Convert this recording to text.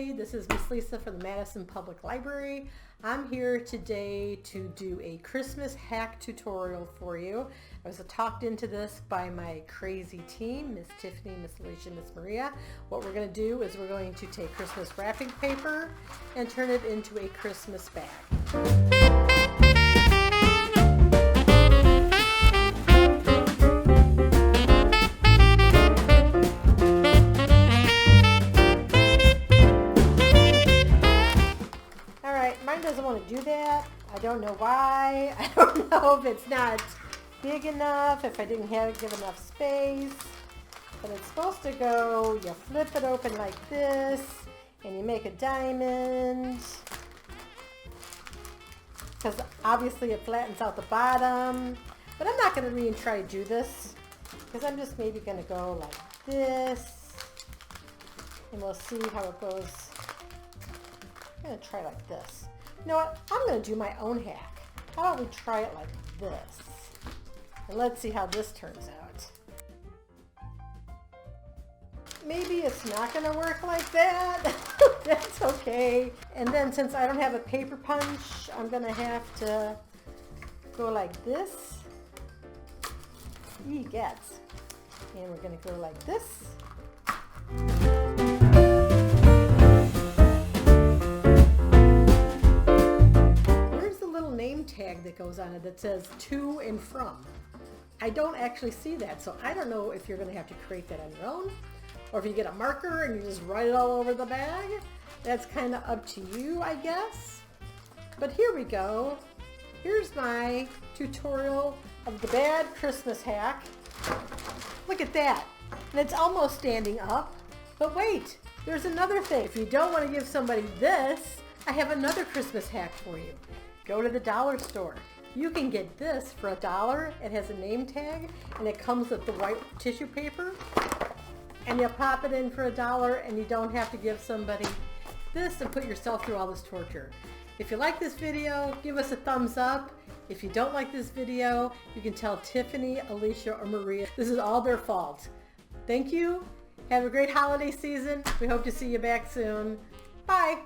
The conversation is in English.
everybody. This is Miss Lisa from the Madison Public Library. I'm here today to do a Christmas hack tutorial for you. I was talked into this by my crazy team, Miss Tiffany, Miss Alicia, Miss Maria. What we're going to do is we're going to take Christmas wrapping paper and turn it into a Christmas bag. Mine doesn't want to do that. I don't know why. I don't know if it's not big enough, if I didn't give enough space. But it's supposed to go, you flip it open like this, and you make a diamond. Because obviously it flattens out the bottom. But I'm not going to really try to do this, because I'm just maybe going to go like this. And we'll see how it goes. I'm going to try like this. You know what? I'm going to do my own hack. How about we try it like this? And let's see how this turns out. Maybe it's not going to work like that. That's okay. And then since I don't have a paper punch, I'm going to have to go like this. Egats. And we're going to go like this. Name tag that goes on it that says to and from. I don't actually see that, so I don't know if you're going to have to create that on your own, or if you get a marker and you just write it all over the bag. That's kind of up to you, I guess. But here we go. Here's my tutorial of the bad Christmas hack. Look at that. And it's almost standing up. But wait, there's another thing. If you don't want to give somebody this, I have another Christmas hack for you. Go to the dollar store. You can get this for $1. It has a name tag and it comes with the white tissue paper. And you pop it in for $1 and you don't have to give somebody this and put yourself through all this torture. If you like this video, give us a thumbs up. If you don't like this video, you can tell Tiffany, Alicia, or Maria. This is all their fault. Thank you. Have a great holiday season. We hope to see you back soon. Bye.